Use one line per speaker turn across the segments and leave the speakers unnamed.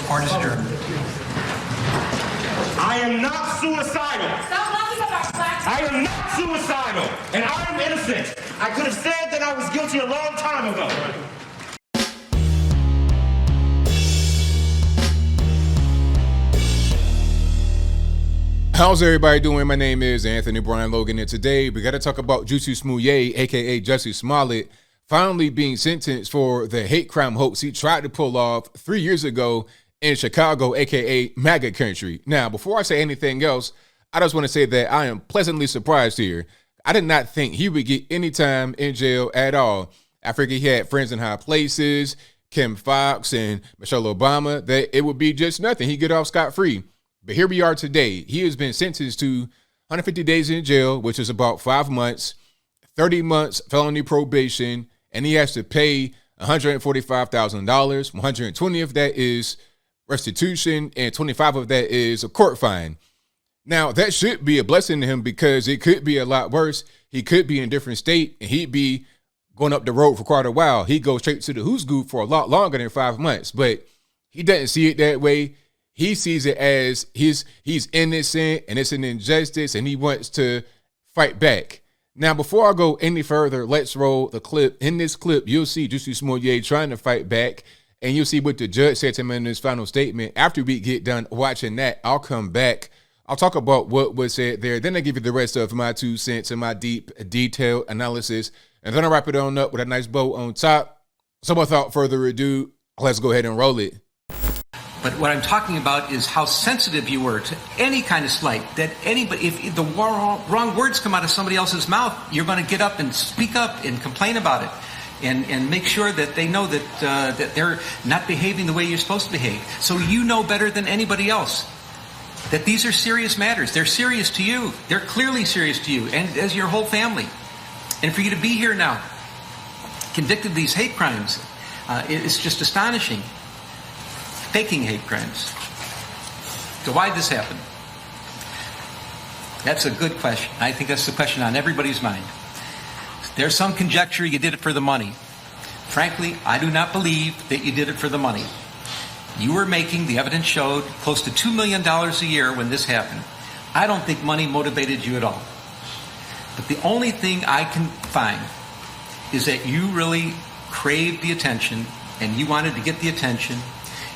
Court is adjourned.
I am not suicidal.
Stop laughing at our facts.
I am not suicidal, and I am innocent. I could have said that I was guilty a long time ago.
How's everybody doing? My name is Anthony Brian Logan, and today we got to talk about Jussie Smollet, aka Jussie Smollet, finally being sentenced for the hate crime hoax he tried to pull off 3 years ago in Chicago, aka MAGA country. Now, before I say anything else, I just want to say that I am pleasantly surprised here. I did not think he would get any time in jail at all. I figured he had friends in high places, Kim Foxx and Michelle Obama, that it would be just nothing. He'd get off scot-free. But here we are today. He has been sentenced to 150 days in jail, which is about 5 months, 30 months felony probation, and he has to pay $145,000. 120 of that is restitution, and 25 of that is a court fine. Now, that should be a blessing to him because it could be a lot worse. He could be in a different state, and he'd be going up the road for quite a while. He'd go straight to the who's goop for a lot longer than 5 months, but he doesn't see it that way. He sees it as he's innocent and it's an injustice and he wants to fight back. Now, before I go any further, let's roll the clip. In this clip, you'll see Jussie Smollet trying to fight back, and you'll see what the judge said to him in his final statement. After we get done watching that, I'll come back. I'll talk about what was said there. Then I'll give you the rest of my 2 cents and my deep, detailed analysis. And then I'll wrap it on up with a nice bow on top. So without further ado, let's go ahead and roll it.
But what I'm talking about is how sensitive you were to any kind of slight, that anybody, if the wrong words come out of somebody else's mouth, you're going to get up and speak up and complain about it and make sure that they know that that they're not behaving the way you're supposed to behave. So you know better than anybody else that these are serious matters. They're serious to you. They're clearly serious to you and as your whole family. And for you to be here now, convicted of these hate crimes, it's just astonishing. Faking hate crimes. So why did this happen? That's a good question. I think that's the question on everybody's mind. There's some conjecture you did it for the money. Frankly, I do not believe that you did it for the money. You were making, the evidence showed, close to $2 million a year when this happened. I don't think money motivated you at all. But the only thing I can find is that you really craved the attention and you wanted to get the attention.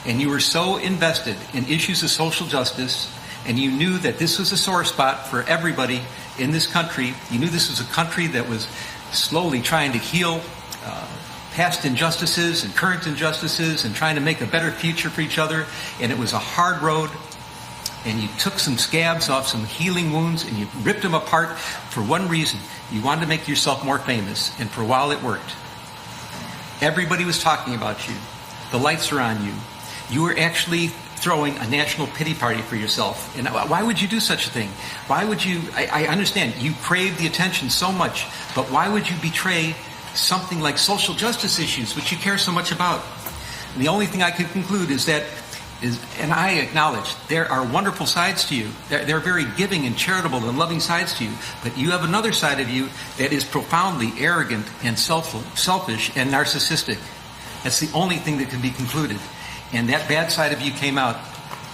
And you were so invested in issues of social justice, and you knew that this was a sore spot for everybody in this country. You knew this was a country that was slowly trying to heal past injustices and current injustices and trying to make a better future for each other. And it was a hard road. And you took some scabs off some healing wounds and you ripped them apart for one reason. You wanted to make yourself more famous. And for a while it worked. Everybody was talking about you. The lights are on you. You were actually throwing a national pity party for yourself. And why would you do such a thing? Why would you, I understand, you crave the attention so much, but why would you betray something like social justice issues, which you care so much about? And the only thing I can conclude is that, and I acknowledge, there are wonderful sides to you. There are very giving and charitable and loving sides to you, but you have another side of you that is profoundly arrogant and selfish and narcissistic. That's the only thing that can be concluded. And that bad side of you came out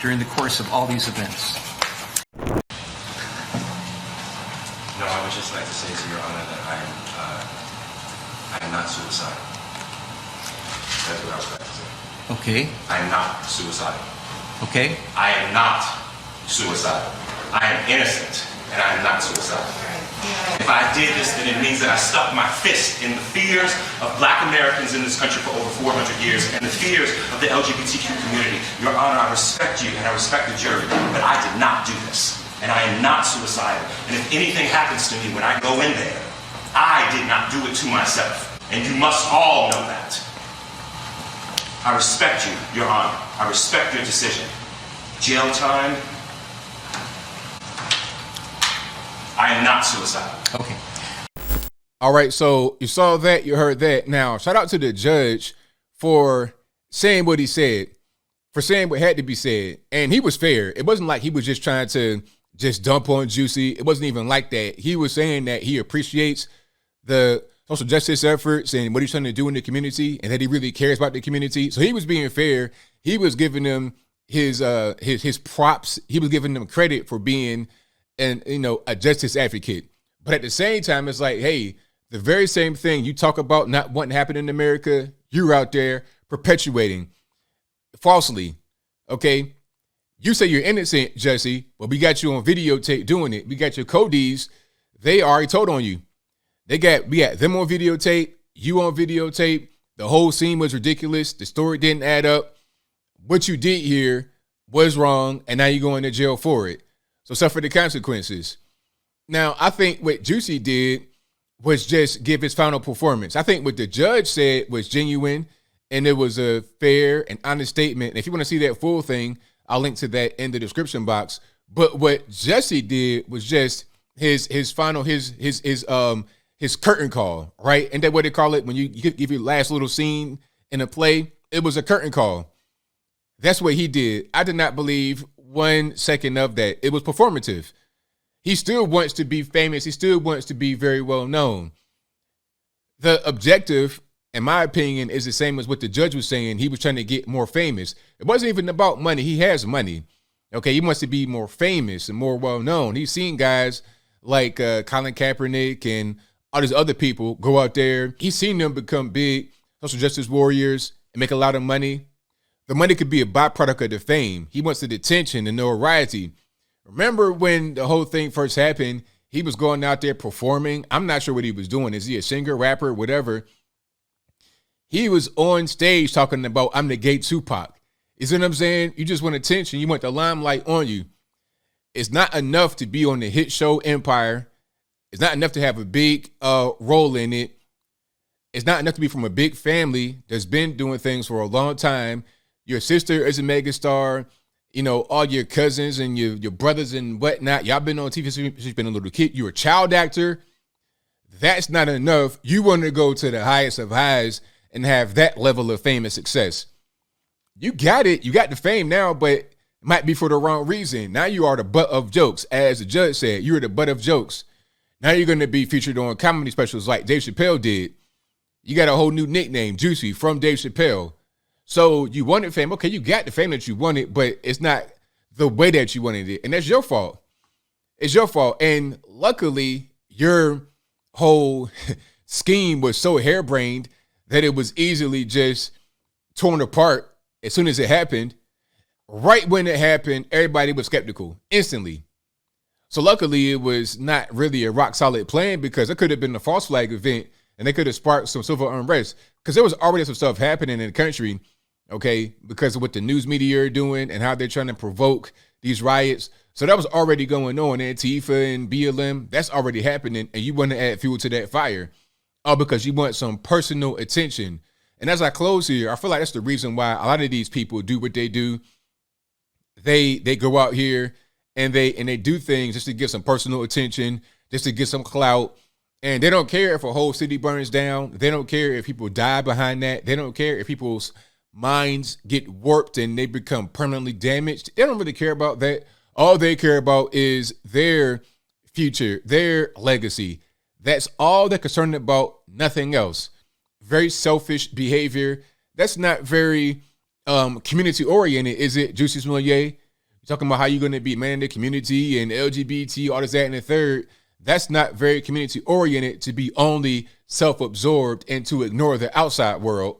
during the course of all these events.
No, I would just like to say to Your Honor that I am not suicidal. That's what I would like to say.
Okay.
I am not suicidal.
Okay.
I am not suicidal. I am innocent, and I am not suicidal. If I did this, then it means that I stuck my fist in the fears of Black Americans in this country for over 400 years and the fears of the LGBTQ community. Your Honor, I respect you and I respect the jury, but I did not do this. And I am not suicidal. And if anything happens to me when I go in there, I did not do it to myself. And you must all know that. I respect you, Your Honor. I respect your decision. Jail time. I am not suicidal.
Okay.
All right, so you saw that, you heard that. Now, shout out to the judge for saying what he said, for saying what had to be said. And he was fair. It wasn't like he was just trying to just dump on Jussie. It wasn't even like that. He was saying that he appreciates the social justice efforts and what he's trying to do in the community and that he really cares about the community. So he was being fair. He was giving them his props. He was giving them credit for being a justice advocate. But at the same time, it's like, hey, the very same thing you talk about not wanting to happen in America, you're out there perpetuating falsely. Okay. You say you're innocent, Jussie, but we got you on videotape doing it. We got your Codies. They already told on you. We got them on videotape, you on videotape. The whole scene was ridiculous. The story didn't add up. What you did here was wrong, and now you're going to jail for it. So suffer the consequences. Now, I think what Jussie did was just give his final performance. I think what the judge said was genuine, and it was a fair and honest statement. And if you want to see that full thing, I'll link to that in the description box. But what Jussie did was just his final curtain call, right? And that what they call it when you give your last little scene in a play. It was a curtain call. That's what he did. I did not believe 1 second of that. It was performative. He still wants to be famous. He still wants to be very well known. The objective, in my opinion, is the same as what the judge was saying. He was trying to get more famous. It wasn't even about money. He has money. Okay, he wants to be more famous and more well known. He's seen guys like Colin Kaepernick and all these other people go out there. He's seen them become big social justice warriors and make a lot of money. The money could be a byproduct of the fame. He wants the attention and notoriety. Remember when the whole thing first happened, he was going out there performing. I'm not sure what he was doing. Is he a singer, rapper, whatever? He was on stage talking about, I'm the gay Tupac. You see what I'm saying? You just want attention. You want the limelight on you. It's not enough to be on the hit show Empire. It's not enough to have a big role in it. It's not enough to be from a big family that's been doing things for a long time. Your sister is a megastar. You know, all your cousins and your brothers and whatnot. Y'all been on TV since you've been a little kid. You're a child actor. That's not enough. You want to go to the highest of highs and have that level of fame and success. You got it. You got the fame now, but it might be for the wrong reason. Now you are the butt of jokes. As the judge said, you're the butt of jokes. Now you're going to be featured on comedy specials like Dave Chappelle did. You got a whole new nickname, Jussie, from Dave Chappelle. So you wanted fame. Okay, you got the fame that you wanted, but it's not the way that you wanted it. And that's your fault. It's your fault. And luckily, your whole scheme was so harebrained that it was easily just torn apart as soon as it happened. Right when it happened, everybody was skeptical instantly. So luckily, it was not really a rock solid plan because it could have been a false flag event and they could have sparked some civil unrest because there was already some stuff happening in the country. Okay, because of what the news media are doing and how they're trying to provoke these riots. So that was already going on. Antifa and BLM, that's already happening. And you want to add fuel to that fire. All because you want some personal attention. And as I close here, I feel like that's the reason why a lot of these people do what they do. They go out here and they do things just to get some personal attention, just to get some clout. And they don't care if a whole city burns down. They don't care if people die behind that. They don't care if people's minds get warped and they become permanently damaged. They don't really care about that. All they care about is their future, their legacy. That's all they're concerned about, nothing else. Very selfish behavior. That's not very community oriented, is it, Jussie Smollet? You're talking about how you're going to be man in the community and LGBT, all this, that, and the third. That's not very community oriented to be only self-absorbed and to ignore the outside world.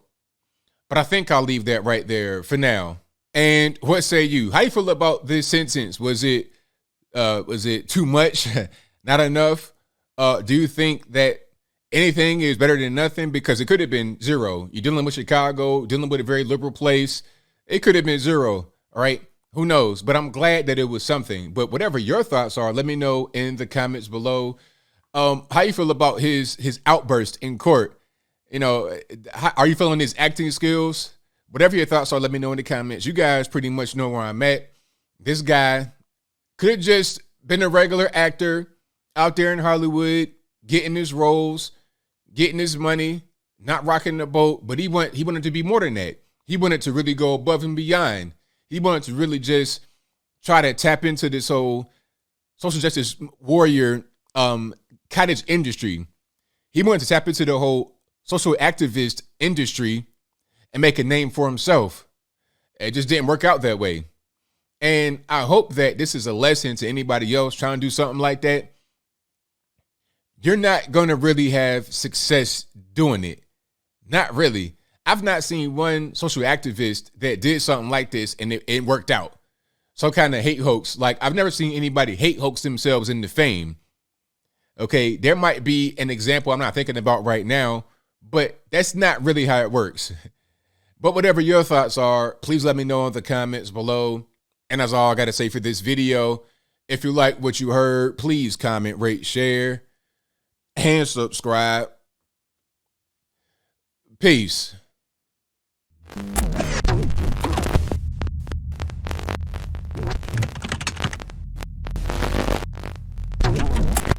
But I think I'll leave that right there for now. And what say you? How you feel about this sentence? Was it too much? Not enough? Do you think that anything is better than nothing? Because it could have been zero. You're dealing with Chicago, dealing with a very liberal place. It could have been zero. All right. Who knows? But I'm glad that it was something. But whatever your thoughts are, let me know in the comments below. How you feel about his outburst in court? You know, are you feeling his acting skills? Whatever your thoughts are, let me know in the comments. You guys pretty much know where I'm at. This guy could have just been a regular actor out there in Hollywood, getting his roles, getting his money, not rocking the boat. But he wanted to be more than that. He wanted to really go above and beyond. He wanted to really just try to tap into this whole social justice warrior cottage industry. He wanted to tap into the whole social activist industry and make a name for himself. It just didn't work out that way. And I hope that this is a lesson to anybody else trying to do something like that. You're not going to really have success doing it. Not really. I've not seen one social activist that did something like this and it worked out. Some kind of hate hoax. Like, I've never seen anybody hate hoax themselves into fame. Okay, there might be an example I'm not thinking about right now, but that's not really how it works. But whatever your thoughts are, please let me know in the comments below. And that's all I got to say for this video. If you like what you heard, please comment, rate, share, and subscribe. Peace.